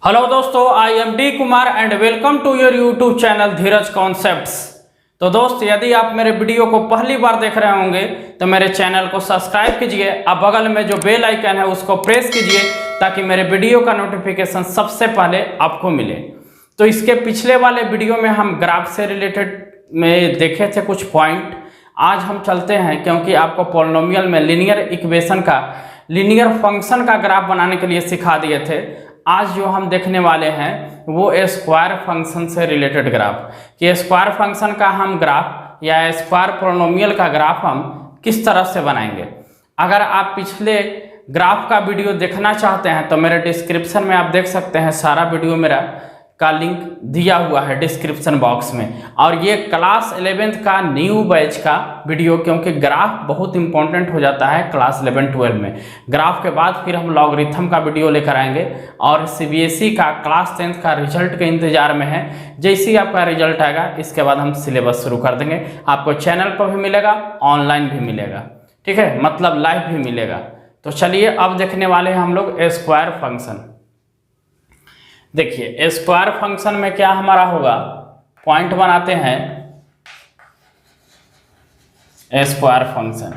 Hello दोस्तों, I am D Kumar and welcome to your YouTube channel Dheeraj concepts. तो दोस्त, यदि आप मेरे वीडियो को पहली बार देख रहे होंगे तो मेरे चैनल को सब्सक्राइब कीजिए। अब बगल में जो बेल आइकन है उसको प्रेस कीजिए ताकि मेरे वीडियो का नोटिफिकेशन सबसे पहले आपको मिले। तो इसके पिछले वाले वीडियो में हम ग्राफ से रिलेटेड में देखे थे कुछ पॉइंट। आज हम चलते हैं, क्योंकि आपको पॉलिनोमियल में लीनियर इक्वेशन का, लीनियर फंक्शन का ग्राफ बनाने के लिए सिखा दिए थे। आज जो हम देखने वाले हैं वो स्क्वायर फंक्शन से रिलेटेड ग्राफ, कि स्क्वायर फंक्शन का हम ग्राफ या स्क्वायर पॉलिनोमियल का ग्राफ हम किस तरह से बनाएंगे। अगर आप पिछले ग्राफ का वीडियो देखना चाहते हैं तो मेरे डिस्क्रिप्शन में आप देख सकते हैं, सारा वीडियो मेरा का लिंक दिया हुआ है डिस्क्रिप्शन बॉक्स में। और ये क्लास 11th का न्यू बैच का वीडियो, क्योंकि ग्राफ बहुत इंपॉर्टेंट हो जाता है क्लास 11-12 में। ग्राफ के बाद फिर हम लॉगरिथम का वीडियो लेकर आएंगे और सीबीएसई का क्लास 10th का रिजल्ट के इंतजार में है। जैसे ही आपका रिजल्ट आएगा इसके बाद हम सिलेबस शुरू कर देंगे। आपको चैनल पर भी मिलेगा, ऑनलाइन भी मिलेगा, ठीक है, मतलब लाइव भी मिलेगा। तो चलिए अब देखने वाले हैं हम लोग स्क्वायर फंक्शन। देखिए स्क्वायर फंक्शन में क्या हमारा होगा, पॉइंट बनाते हैं स्क्वायर फंक्शन।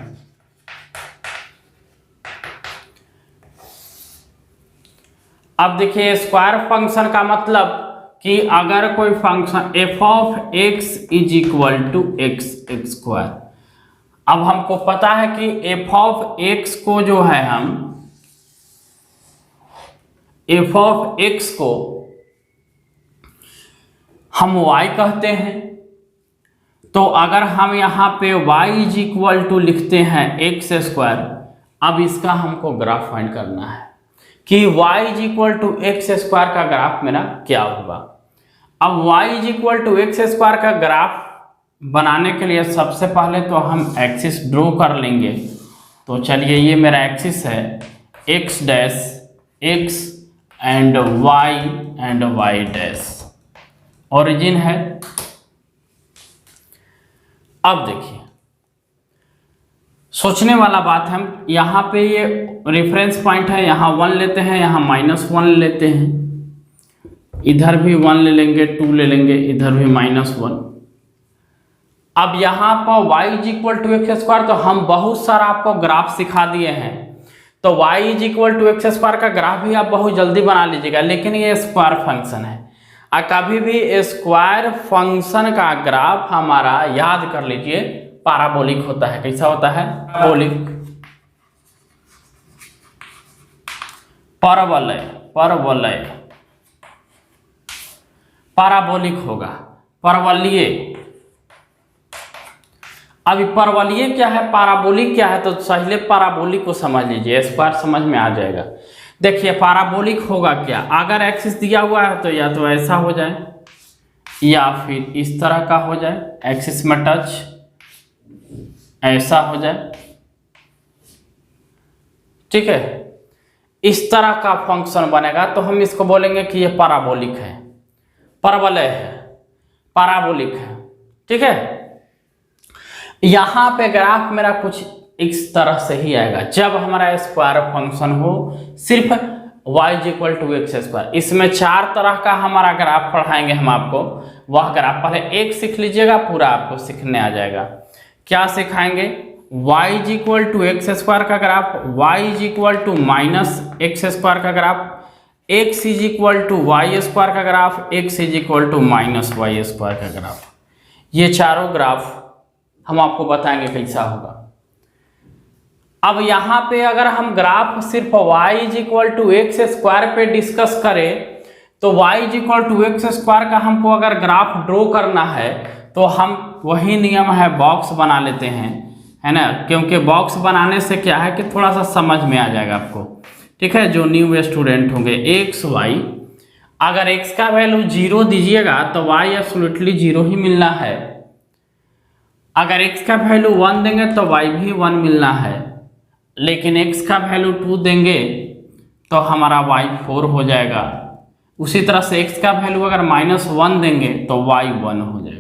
अब देखिए स्क्वायर फंक्शन का मतलब कि अगर कोई function f of x is equal to x square. अब हमको पता है कि f ऑफ x को जो है हम f ऑफ x को हम y कहते हैं। तो अगर हम यहाँ पे y इज इक्वल टू लिखते हैं एक्स स्क्वायर, अब इसका हमको ग्राफ फाइंड करना है कि y is equal to x square का ग्राफ मेरा क्या होगा। अब y is equal to x square का ग्राफ बनाने के लिए सबसे पहले तो हम एक्सिस ड्रॉ कर लेंगे। तो चलिए, ये मेरा एक्सिस है x dash x and y dash, origin है। अब देखिए सोचने वाला बात है, हम यहाँ पे ये रेफरेंस पॉइंट है, यहाँ 1 लेते हैं, यहाँ -1 लेते हैं, इधर भी 1 ले लेंगे, 2 ले लेंगे, इधर भी -1। अब यहाँ पर y is equal to x square, तो हम बहुत सारा आपको ग्राफ सिखा दिए हैं। तो y is equal to x square का ग्राफ भी आप बहुत जल्दी बना लीजिएगा, लेकिन ये स्क्वायर फंक्शन है। और कभी भी स्क्वायर फंक्शन का ग्राफ हमारा, याद कर लीजिए, पैराबोलिक होता है। कैसा होता है? पैराबोलिक होगा, परवलयीय। अभी परवलयीय क्या है, पैराबोलिक क्या है, तो पहले पैराबोलिक को समझ लीजिए, स्क्वायर समझ में आ जाएगा। देखिए पैराबोलिक होगा क्या, अगर एक्सिस दिया हुआ है तो या तो ऐसा हो जाए या फिर इस तरह का हो जाए, एक्सिस में टच ऐसा हो जाए, ठीक है। इस तरह का फंक्शन बनेगा तो हम इसको बोलेंगे कि ये पैराबोलिक है, परवलय है, पैराबोलिक है, ठीक है। यहाँ पे ग्राफ मेरा कुछ इस तरह से ही आएगा जब हमारा स्क्वायर फंक्शन हो सिर्फ y is equal to x square. इसमें 4 तरह का हमारा ग्राफ पढ़ाएंगे हम आपको। वह ग्राफ पहले एक सीख लीजिएगा, पूरा आपको सीखने आ जाएगा। क्या सिखाएंगे? y is equal to x square का graph, y is equal to minus x square का graph, x is equal to y square का graph, x is equal to minus y square का ग्राफ। ये चारों ग्राफ हम आपको बताएंगे कैसा होगा। अब यहाँ पे अगर हम ग्राफ सिर्फ y is equal to x square पे डिस्कस करें, तो y is equal to x square का हमको अगर ग्राफ ड्रॉ करना है तो हम वही नियम है, बॉक्स बना लेते हैं, है ना। क्योंकि बॉक्स बनाने से क्या है कि थोड़ा सा समझ में आ जाएगा आपको, ठीक है। जो न्यू स्टूडेंट होंगे, x y, अगर x का वैल्यू 0 दीजिएगा तो y एब्सोल्युटली 0 ही मिलना है। अगर x का वैल्यू 1 देंगे तो y भी 1 मिलना है, लेकिन x का वैल्यू 2 देंगे तो हमारा y 4 हो जाएगा। उसी तरह से x का वैल्यू अगर -1 देंगे तो y 1 हो जाएगा,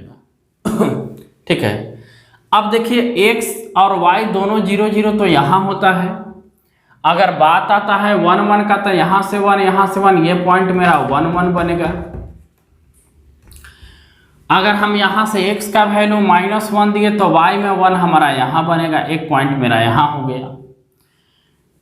ठीक है। अब देखिए x और y दोनों 0 0 तो यहाँ होता है, अगर बात आता है 1 1 का, तो यहाँ से 1 यहाँ से 1, ये पॉइंट मेरा 1 1 बनेगा। अगर हम यहाँ से x का वैल्यू -1 दिए तो y में 1 हमारा यहाँ बनेगा, एक पॉइंट मेरा यहाँ हो गया।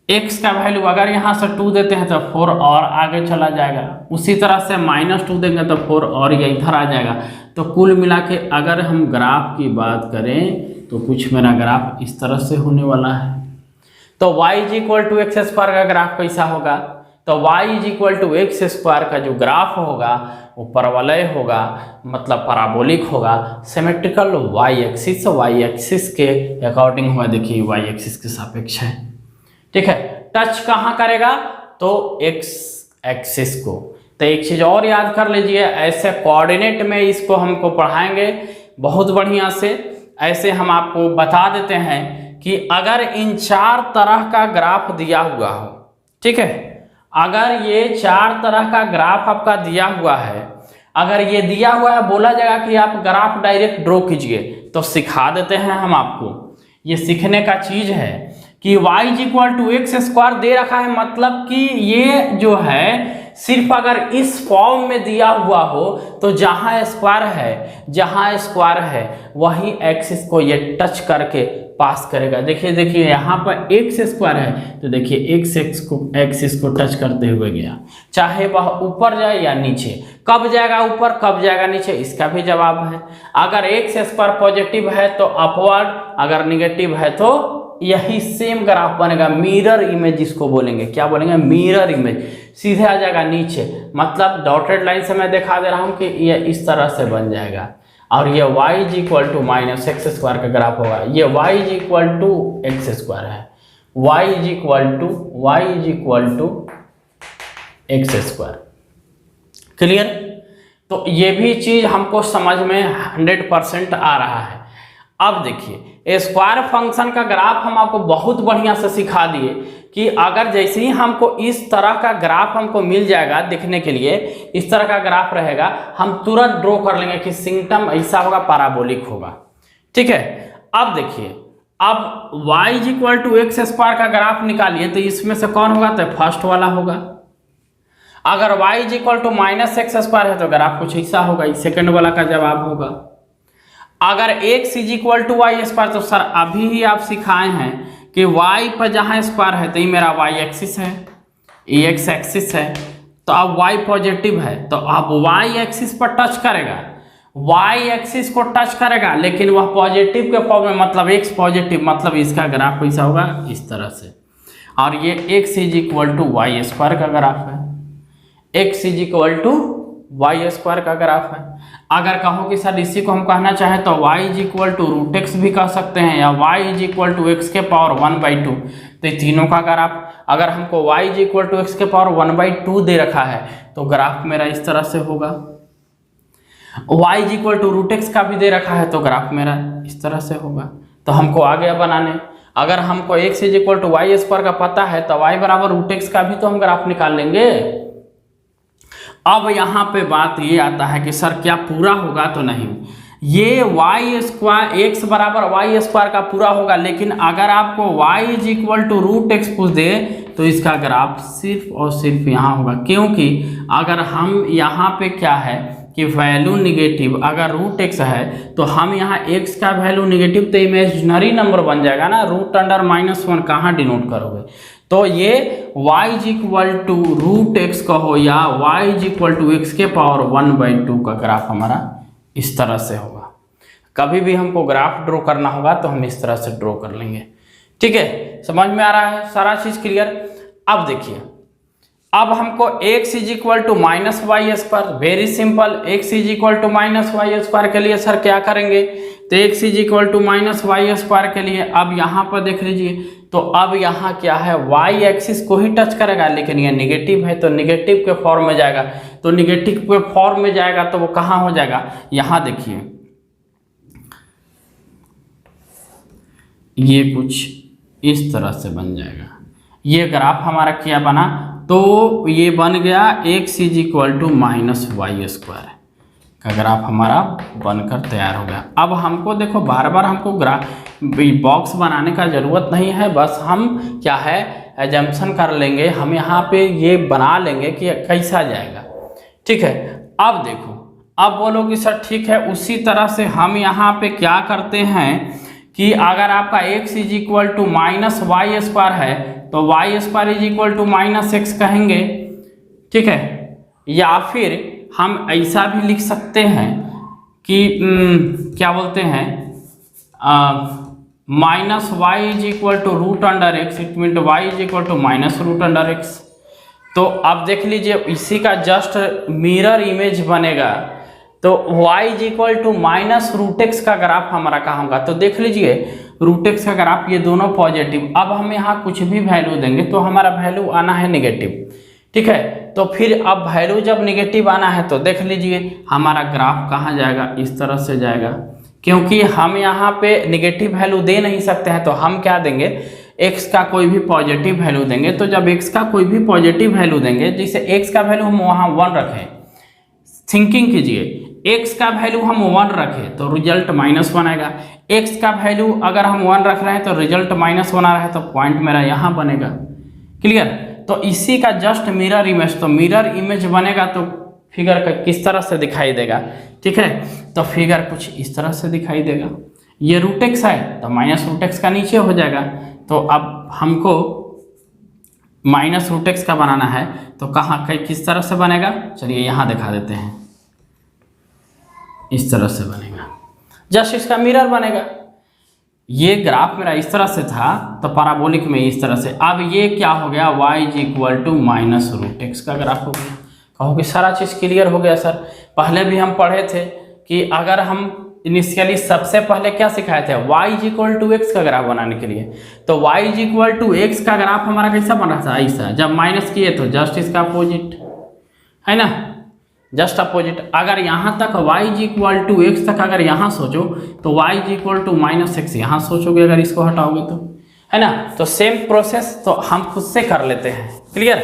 x का वैल्यू अगर यहाँ से 2 देते हैं तो 4 और आगे चला जाएगा, उसी तरह से -2 देंगे तो 4 और ये इधर आ जाएगा। तो कुल मिला के अगर हम ग्राफ की बात करें तो कुछ मेरा ग्राफ इस तरह से होने वाला है। तो y = x² का ग्राफ कैसा होगा? तो y = x² का जो ग्राफ होगा वो परवलय होगा, मतलब पैराबोलिक होगा, सिमेट्रिकल y एक्सिस के अकॉर्डिंग होगा। देखिए y एक्सिस के सापेक्ष है, ठीक है। टच कहाँ करेगा? तो x एक्सिस को। तो एक चीज़ और याद कर लीजिए, ऐसे कोऑर्डिनेट में इसको हमको पढ़ाएंगे बहुत बढ़िया से। ऐसे हम आपको बता देते हैं कि अगर इन 4 तरह का ग्राफ दिया हुआ हो, ठीक है, अगर ये 4 तरह का ग्राफ आपका दिया हुआ है, अगर ये दिया हुआ है, बोला जाएगा कि आप ग्राफ डायरेक्ट ड्रॉ कीजिए, तो सिखा देते हैं हम आपको। ये सीखने का चीज़ है कि y = x² दे रखा है, मतलब कि ये जो है सिर्फ अगर इस फॉर्म में दिया हुआ हो तो जहाँ स्क्वायर है वही एक्सिस को ये टच करके पास करेगा। देखिए यहाँ पर x² है, तो देखिए एक्सिस को टच करते हुए गया, चाहे वह ऊपर जाए या नीचे। कब जाएगा ऊपर, कब जाएगा नीचे, इसका भी जवाब है। अगर x² पॉजिटिव है तो अपवर्ड, अगर निगेटिव है तो यही सेम ग्राफ बनेगा, मिरर इमेज जिसको बोलेंगे। क्या बोलेंगे? Mirror image. सीधे आ जाएगा नीचे, मतलब डॉटेड लाइन से मैं दिखा दे रहा हूँ कि ये इस तरह से बन जाएगा। और ये y = -x² का ग्राफ होगा। ये y = x² है, y = x²। क्लियर? तो ये भी चीज़ हमको समझ में 100% आ रहा है। अब देखिए स्क्वायर फंक्शन का ग्राफ हम आपको बहुत बढ़िया से सिखा दिए कि अगर जैसे ही हमको इस तरह का ग्राफ हमको मिल जाएगा देखने के लिए, इस तरह का ग्राफ रहेगा, हम तुरंत ड्रॉ कर लेंगे कि सिंगटम ऐसा होगा, पैराबोलिक होगा, ठीक है। अब देखिए, अब y = x² का ग्राफ निकालिए, तो इसमें से कौन होगा? तो फर्स्ट वाला होगा। अगर y = -x² है तो ग्राफ कुछ ऐसा होगा, सेकंड वाला का जवाब होगा। अगर x = y², तो सर अभी ही आप सिखाए हैं कि y पर जहाँ स्क्वायर है तो ये मेरा y एक्सिस है, ये x एक्सिस है, तो अब y पॉजिटिव है तो अब y एक्सिस पर टच करेगा, y एक्सिस को टच करेगा, लेकिन वह पॉजिटिव के फॉर्म में, मतलब x पॉजिटिव, मतलब इसका ग्राफ कैसा होगा? इस तरह से। और ये x = y² का ग्राफ है, x = y² का ग्राफ है। अगर कहो कि सर इसी को हम कहना चाहें तो y = √x भी कह सकते हैं, या y = x⁻1/2। तो ये तीनों का ग्राफ, अगर हमको y = x⁻1/2 दे रखा है तो ग्राफ मेरा इस तरह से होगा। y = √x का भी दे रखा है तो ग्राफ मेरा इस तरह से होगा। तो हमको आ गया बनाने। अगर हमको x = y² का पता है तो y = √x का भी तो हम ग्राफ निकाल लेंगे। अब यहाँ पे बात ये आता है कि सर क्या पूरा होगा? तो नहीं, ये x = y² का पूरा होगा, लेकिन अगर आपको y = √x पूछ दे तो इसका ग्राफ सिर्फ और सिर्फ यहाँ होगा। क्योंकि अगर हम यहाँ पे क्या है कि वैल्यू निगेटिव, अगर √x है तो हम यहाँ x का वैल्यू निगेटिव, तो इमेजिनरी नंबर बन जाएगा ना, √1 कहाँ डिनोट करोगे? तो ये y = √x का हो या y = x⁻1/2 का ग्राफ हमारा इस तरह से होगा। कभी भी हमको ग्राफ ड्रॉ करना होगा तो हम इस तरह से ड्रॉ कर लेंगे, ठीक है। समझ में आ रहा है सारा चीज़ क्लियर? अब देखिए, अब हमको x = -y², very simple, x = -y² के लिए सर क्या करेंगे? तो x = -y² के लिए अब यहाँ पर देख लीजिए, तो अब यहाँ क्या है, y एक्सिस को ही टच करेगा, लेकिन ये निगेटिव है तो निगेटिव के फॉर्म में जाएगा। तो निगेटिव के फॉर्म में जाएगा तो वो कहाँ हो जाएगा? यहाँ देखिए, ये कुछ इस तरह से बन जाएगा। ये ग्राफ हमारा क्या बना? तो ये बन गया x = -y² का ग्राफ हमारा बनकर तैयार हो गया। अब हमको देखो, बार बार हमको ग्राफ बॉक्स बनाने का ज़रूरत नहीं है, बस हम क्या है एजम्पशन कर लेंगे, हम यहाँ पे ये बना लेंगे कि कैसा जाएगा। ठीक है, अब देखो, अब बोलो कि सर ठीक है, उसी तरह से हम यहाँ पे क्या करते हैं कि अगर आपका x is equal to minus y square है तो y square is equal to minus x कहेंगे। ठीक है, या फिर हम ऐसा भी लिख सकते हैं कि क्या बोलते हैं, minus y is equal to root under x, it mean y is equal to minus root under x. तो अब देख लीजिए, इसी का जस्ट मिरर इमेज बनेगा। तो y is equal to minus root x का ग्राफ हमारा कहाँ होगा, तो देख लीजिए रूट एक्स का ग्राफ, ये दोनों पॉजिटिव। अब हम यहाँ कुछ भी वैल्यू देंगे तो हमारा वैल्यू आना है नेगेटिव। ठीक है, तो फिर अब वैल्यू जब नेगेटिव आना है तो देख लीजिए हमारा ग्राफ कहाँ जाएगा, इस तरह से जाएगा। क्योंकि हम यहाँ पे नेगेटिव वैल्यू दे नहीं सकते हैं तो हम क्या देंगे, x का कोई भी पॉजिटिव वैल्यू देंगे। तो जब x का कोई भी पॉजिटिव वैल्यू देंगे, जैसे x का वैल्यू हम वहाँ 1 रखें, थिंकिंग कीजिए, x का वैल्यू हम 1 रखें तो रिजल्ट -1 आएगा। x का वैल्यू अगर हम 1 रख रहे हैं तो रिजल्ट -1 आ रहा है, तो पॉइंट मेरा यहाँ बनेगा। क्लियर, तो इसी का जस्ट मिरर इमेज, तो मिरर इमेज बनेगा तो फिगर का किस तरह से दिखाई देगा। ठीक है, तो फिगर कुछ इस तरह से दिखाई देगा। ये रूट एक्स है तो माइनस रूट एक्स का नीचे हो जाएगा। तो अब हमको माइनस रूट एक्स का बनाना है तो कहाँ किस तरह से बनेगा, चलिए यहाँ दिखा देते हैं। इस तरह से बनेगा, जस्ट इसका मिरर बनेगा। ये ग्राफ मेरा इस तरह से था तो पैराबोलिक में इस तरह से। अब ये क्या हो गया, y is equal to minus root x का ग्राफ हो गया। कहो कि सारा चीज़ क्लियर हो गया सर। पहले भी हम पढ़े थे कि अगर हम इनिशियली सबसे पहले क्या सिखाए थे, y is equal to x का ग्राफ बनाने के लिए। तो y is equal to x का ग्राफ हमारा कैसा बन रहा था, ऐसा। जब माइनस किए तो जस्ट इसका अपोजिट है ना, जस्ट अपोजिट। अगर यहाँ तक y is equal to x तक अगर यहाँ सोचो तो y is equal to minus x यहाँ सोचोगे, अगर इसको हटाओगे तो, है ना। तो सेम प्रोसेस तो हम खुद से कर लेते हैं। क्लियर,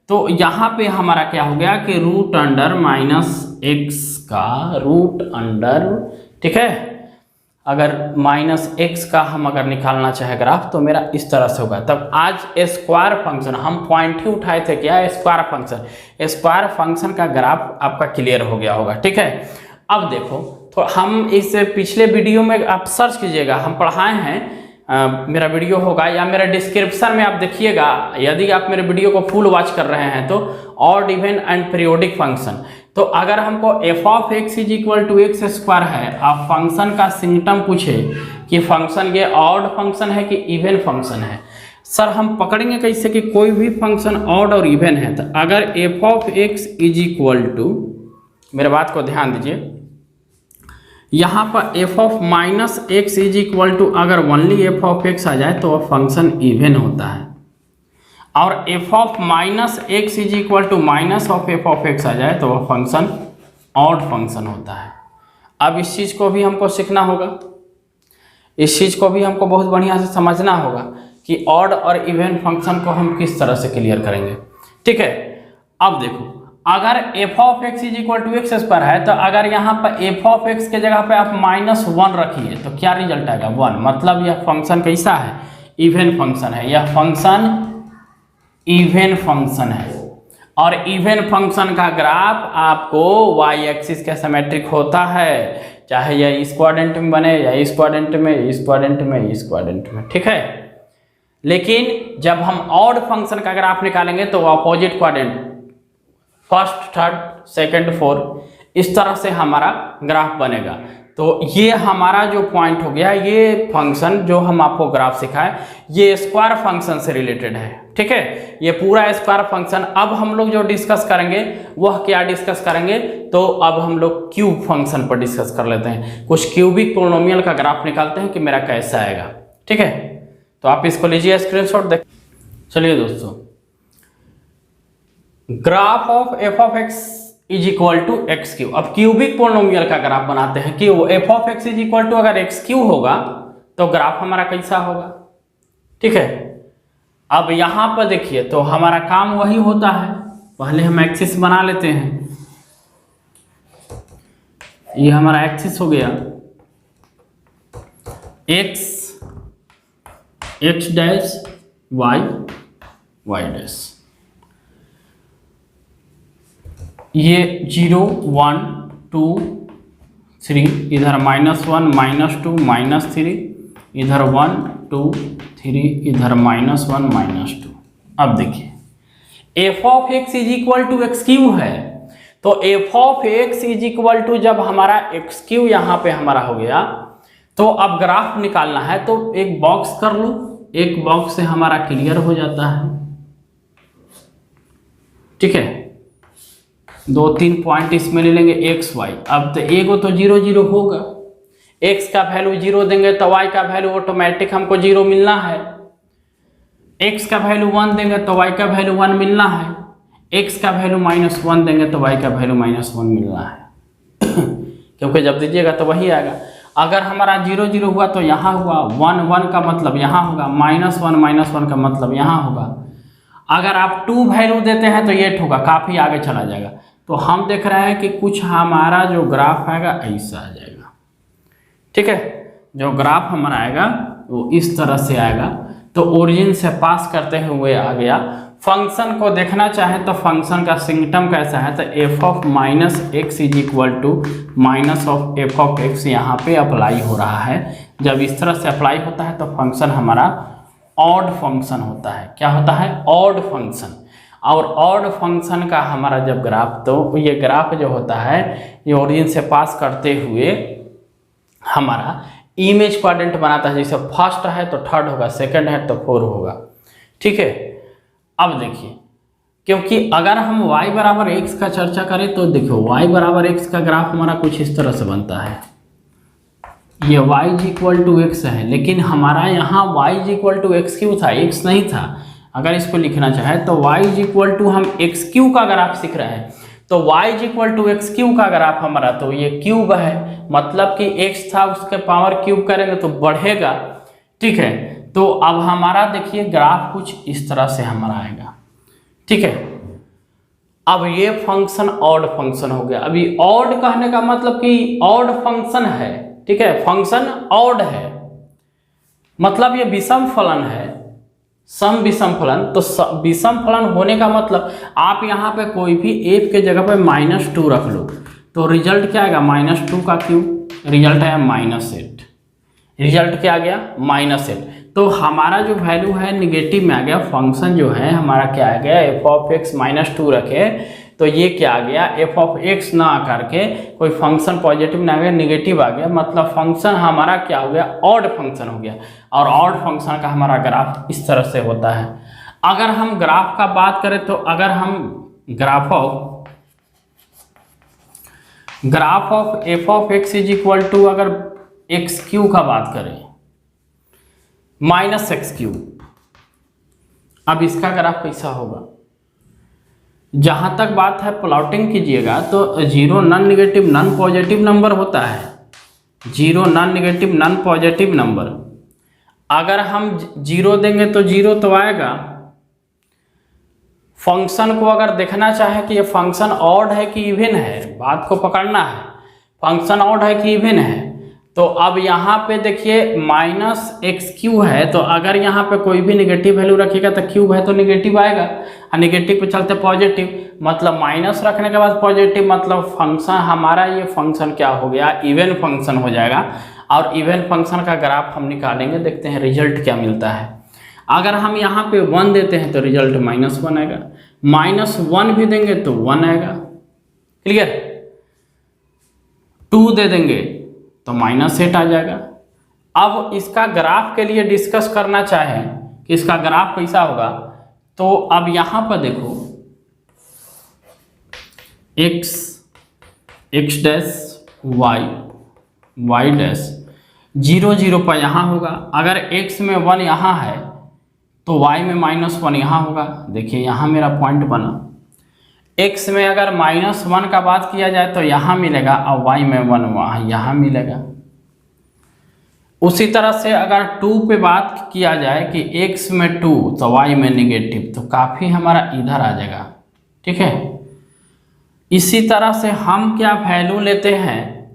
तो यहाँ पे हमारा क्या हो गया कि रूट अंडर माइनस एक्स का रूट अंडर, ठीक है, अगर माइनस एक्स का हम अगर निकालना चाहे ग्राफ तो मेरा इस तरह से होगा। तब आज स्क्वायर फंक्शन हम पॉइंट ही उठाए थे, क्या स्क्वायर फंक्शन, स्क्वायर फंक्शन का ग्राफ आपका क्लियर हो गया होगा। ठीक है, अब देखो, तो हम इस पिछले वीडियो में आप सर्च कीजिएगा, हम पढ़ाए हैं, मेरा वीडियो होगा या मेरा डिस्क्रिप्शन में आप देखिएगा। यदि आप मेरे वीडियो को फुल वॉच कर रहे हैं तो odd even and periodic function. तो अगर हमको F of x is equal to x square है, आप फंक्शन का सिम्टम पूछे कि फंक्शन ये ऑड फंक्शन है कि इवन फंक्शन है, सर हम पकड़ेंगे कैसे कि कोई भी फंक्शन ऑड और इवन है। तो अगर F of x is equal to, मेरे बात को ध्यान दीजिए, यहाँ पर f of minus x is equal to अगर ओनली एफ ऑफ एक्स आ जाए तो वह फंक्शन इवन होता है, और f of minus x is equal to minus of f of x आ जाए तो वह फंक्शन ऑड फंक्शन होता है। अब इस चीज़ को भी हमको सीखना होगा, इस चीज़ को भी हमको बहुत बढ़िया से समझना होगा कि ऑड और इवन फंक्शन को हम किस तरह से क्लियर करेंगे। ठीक है, अब देखो, अगर F of x is equal to x square है तो अगर यहाँ पर एफ ऑफ एक्स के जगह पे आप -1 रखिए तो क्या रिजल्ट आएगा, 1। मतलब यह फंक्शन कैसा है, इवन फंक्शन है। यह फंक्शन इवन फंक्शन है, और इवन फंक्शन का ग्राफ आपको वाई एक्सिस के सिमेट्रिक होता है, चाहे यह इस क्वाड्रेंट में बने या इस क्वाड्रेंट में, इस क्वाड्रेंट में, इस क्वाड्रेंट में। ठीक है, लेकिन जब हम ऑड फंक्शन का ग्राफ निकालेंगे तो opposite quadrant, first, third, second, fourth, इस तरह से हमारा ग्राफ बनेगा। तो ये हमारा जो पॉइंट हो गया, ये फंक्शन जो हम आपको ग्राफ सिखाए ये स्क्वायर फंक्शन से रिलेटेड है। ठीक है, ये पूरा स्क्वायर फंक्शन। अब हम लोग जो डिस्कस करेंगे वह क्या डिस्कस करेंगे, तो अब हम लोग क्यूब फंक्शन पर डिस्कस कर लेते हैं। कुछ क्यूबिक पोलिनोमियल का ग्राफ निकालते हैं कि मेरा कैसा आएगा। ठीक है, तो आप इसको लीजिए स्क्रीनशॉट देख। चलिए दोस्तों, graph of f of x is equal to x cube. अब क्यूबिक पोलिनोमियल का ग्राफ बनाते हैं कि वो f of x is equal to अगर एक्स क्यू होगा तो ग्राफ हमारा कैसा होगा। ठीक है, अब यहां पर देखिए, तो हमारा काम वही होता है, पहले हम एक्सिस बना लेते हैं। ये हमारा एक्सिस हो गया x, x dash y, y dash. ये 0 1 2 3, इधर -1 -2 -3, इधर 1 2 3, इधर -1 -2। अब देखिए f of x is equal to x cube है, तो f of x is equal to जब हमारा एक्स क्यू यहाँ पे हमारा हो गया, तो अब ग्राफ निकालना है तो एक बॉक्स कर लो, एक बॉक्स से हमारा क्लियर हो जाता है। ठीक है, 2-3 पॉइंट इसमें ले लेंगे एक्स वाई। अब तो एगो तो 0 0 होगा, एक्स का वैल्यू 0 देंगे तो वाई का वैल्यू ऑटोमेटिक हमको 0 मिलना है, एक्स का वैल्यू 1 देंगे तो वाई का वैल्यू 1 मिलना है, एक्स का वैल्यू -1 देंगे तो वाई का वैल्यू -1 मिलना है क्योंकि जब दीजिएगा तो वही आएगा। अगर हमारा 0 0 हुआ तो यहाँ हुआ, 1 1 का मतलब यहाँ होगा, -1 -1 का मतलब यहाँ होगा। अगर आप 2 वैल्यू देते हैं तो ये होगा, काफ़ी आगे चला जाएगा। तो हम देख रहे हैं कि कुछ हमारा जो ग्राफ आएगा ऐसा आ जाएगा। ठीक है, जो ग्राफ हमारा आएगा वो इस तरह से आएगा। तो ओरिजिन से पास करते हुए आ गया। फंक्शन को देखना चाहे तो फंक्शन का सिम्टम कैसा है, तो f of -x is equal to minus of f of x यहाँ पे अप्लाई हो रहा है। जब इस तरह से अप्लाई होता है तो फंक्शन हमारा ऑड फंक्शन होता है। क्या होता है? Odd function. और ऑड फंक्शन का हमारा जब ग्राफ, तो ये ग्राफ जो होता है ये ओरिजिन से पास करते हुए हमारा इमेज क्वाड्रेंट बनाता है। जैसे फर्स्ट है तो थर्ड होगा, सेकंड है तो 4 होगा। ठीक है, अब देखिए, क्योंकि अगर हम y बराबर एक्स का चर्चा करें तो देखो y बराबर एक्स का ग्राफ हमारा कुछ इस तरह से बनता है। ये y is equal to x है, लेकिन हमारा यहाँ y is equal to x cube था, x नहीं था। अगर इसको लिखना चाहे तो y इज इक्वल टू, हम एक्स क्यू का ग्राफ सीख रहे हैं तो y is equal to x cube का ग्राफ हमारा, तो ये क्यूब है, मतलब कि x था उसके पावर क्यूब करेंगे तो बढ़ेगा। ठीक है, तो अब हमारा देखिए ग्राफ कुछ इस तरह से हमारा आएगा। ठीक है, अब ये फंक्शन ऑड फंक्शन हो गया। अभी ऑड कहने का मतलब कि ऑड फंक्शन है। ठीक है, फंक्शन ऑड है मतलब ये विषम फलन है, सम विषम फलन। तो विषम फलन होने का मतलब आप यहाँ पे कोई भी एक के जगह पे -2 रख लो तो रिजल्ट क्या आएगा? -2 का क्यूब, रिजल्ट आया -8। रिजल्ट क्या आ गया? -8। तो हमारा जो वैल्यू है निगेटिव में आ गया। फंक्शन जो है हमारा क्या आ गया? एफ ऑफ एक्स -2 रखे तो ये क्या आ गया? एफ ऑफ एक्स ना करके कोई फंक्शन पॉजिटिव ना आ गया, निगेटिव आ गया, मतलब फंक्शन हमारा क्या हो गया? ऑड फंक्शन हो गया। और ऑड फंक्शन का हमारा ग्राफ इस तरह से होता है। अगर हम ग्राफ का बात करें तो अगर हम graph of f of x is equal to अगर एक्स क्यू का बात करें -x3, अब इसका ग्राफ कैसा होगा? जहां तक बात है प्लॉटिंग कीजिएगा तो 0 non negative non positive number होता है। 0 non negative non positive number, अगर हम 0 देंगे तो 0 तो आएगा। फंक्शन को अगर देखना चाहे कि ये फंक्शन ऑड है कि इवन है, बात को पकड़ना है। फंक्शन ऑड है कि इवन है, तो अब यहाँ पे देखिए -x3 है, तो अगर यहाँ पे कोई भी नेगेटिव वैल्यू रखिएगा तो क्यूब है तो नेगेटिव आएगा, और नेगेटिव पे चलते पॉजिटिव, मतलब माइनस रखने के बाद पॉजिटिव, मतलब फंक्शन हमारा ये फंक्शन क्या हो गया? इवन फंक्शन हो जाएगा। और इवन फंक्शन का ग्राफ हम निकालेंगे, देखते हैं रिजल्ट क्या मिलता है। अगर हम यहाँ पे 1 देते हैं तो रिजल्ट -1 आएगा, -1 भी देंगे तो 1 आएगा। क्लियर? 2 दे देंगे तो -8 आ जाएगा। अब इसका ग्राफ के लिए डिस्कस करना चाहें कि इसका ग्राफ कैसा होगा, तो अब यहाँ पर देखो x डैश y डैश 0 0 पर यहाँ होगा। अगर x में 1 यहाँ है तो y में -1 यहाँ होगा। देखिए यहाँ मेरा पॉइंट बना, x में अगर -1 का बात किया जाए तो यहाँ मिलेगा, और y में 1 वहाँ यहाँ मिलेगा। उसी तरह से अगर 2 पे बात किया जाए कि x में 2 तो y में नेगेटिव, तो काफ़ी हमारा इधर आ जाएगा। ठीक है, इसी तरह से हम क्या वैल्यू लेते हैं?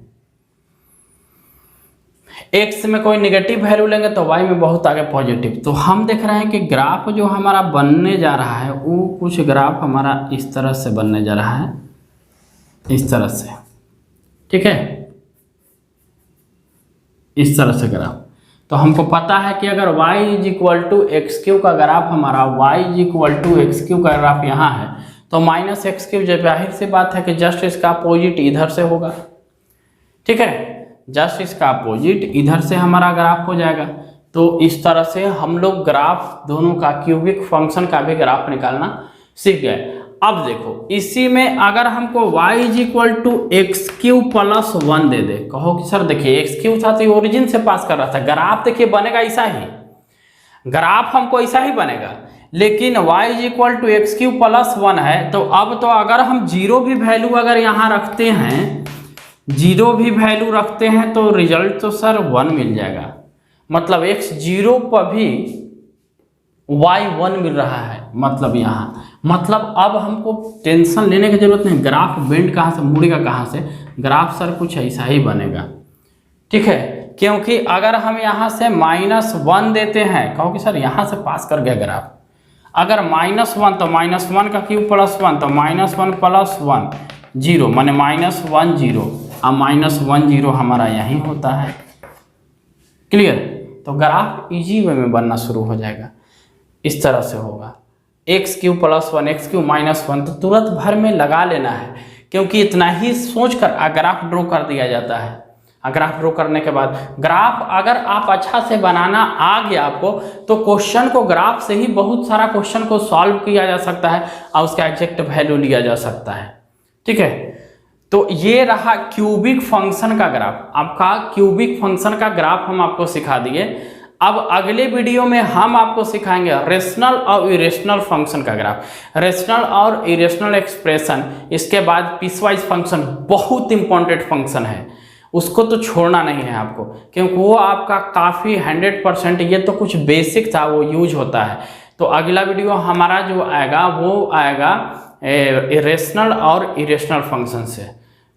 एक्स में कोई निगेटिव वैल्यू लेंगे तो वाई में बहुत आगे पॉजिटिव। तो हम देख रहे हैं कि ग्राफ जो हमारा बनने जा रहा है वो कुछ ग्राफ हमारा इस तरह से बनने जा रहा है, इस तरह से, ठीक है, इस तरह से ग्राफ। तो हमको पता है कि अगर y is equal to x cube का ग्राफ हमारा y is equal to x cube का ग्राफ यहाँ है, तो माइनस एक्स क्यू, जब जाहिर सी बात है कि जस्ट इसका अपोजिट इधर से होगा, ठीक है, जस्ट इसका अपोजिट इधर से हमारा ग्राफ हो जाएगा। तो इस तरह से हम लोग ग्राफ दोनों का, क्यूबिक फंक्शन का भी ग्राफ निकालना सीख गए। अब देखो इसी में अगर हमको y is equal to x cube plus 1 दे दे, कहो कि सर देखिए एक्स क्यू था तो ओरिजिन से पास कर रहा था, ग्राफ देखिए बनेगा ऐसा ही, ग्राफ हमको ऐसा ही बनेगा, लेकिन y is equal to x cube plus 1 है। तो अब तो अगर हम जीरो भी वैल्यू अगर यहाँ रखते हैं, जीरो भी वैल्यू रखते हैं तो रिजल्ट तो सर 1 मिल जाएगा, मतलब x 0 पर भी y 1 मिल रहा है, मतलब यहाँ, मतलब अब हमको टेंशन लेने की जरूरत नहीं, ग्राफ बेंड कहाँ से मुड़ेगा, कहाँ से, ग्राफ सर कुछ ऐसा ही बनेगा, ठीक है, क्योंकि अगर हम यहाँ से -1 देते हैं, कहो कि सर यहाँ से पास कर गया ग्राफ, अगर -1 तो -1 का क्यूब प्लस 1 तो -1 प्लस 1 0 माने -1 0, अब -1 0 हमारा यहीं होता है, क्लियर। तो ग्राफ इजी वे में बनना शुरू हो जाएगा, इस तरह से होगा, x cube plus 1 x Q -1 तो तुरंत भर में लगा लेना है, क्योंकि इतना ही सोचकर ग्राफ ड्रॉ कर दिया जाता है। ग्राफ ड्रॉ करने के बाद ग्राफ अगर आप अच्छा से बनाना आ गया आपको, तो क्वेश्चन को ग्राफ से ही बहुत सारा क्वेश्चन को सॉल्व किया जा सकता है और उसका एग्जैक्ट वैल्यू लिया जा सकता है, ठीक है। तो ये रहा क्यूबिक फंक्शन का ग्राफ, आपका क्यूबिक फंक्शन का ग्राफ हम आपको सिखा दिए। अब अगले वीडियो में हम आपको सिखाएंगे रेशनल और इरेशनल फंक्शन का ग्राफ, रेशनल और इरेशनल एक्सप्रेशन, इसके बाद पीसवाइज फंक्शन, बहुत इंपॉर्टेंट फंक्शन है, उसको तो छोड़ना नहीं है आपको, क्योंकि वो आपका काफ़ी 100%, ये तो कुछ बेसिक था वो यूज होता है। तो अगला वीडियो हमारा जो आएगा वो आएगा रेशनल और इरेशनल फंक्शन से।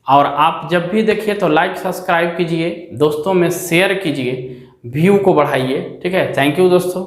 और आप जब भी देखिए तो लाइक सब्सक्राइब कीजिए, दोस्तों में शेयर कीजिए, व्यू को बढ़ाइए, ठीक है। थैंक यू दोस्तों।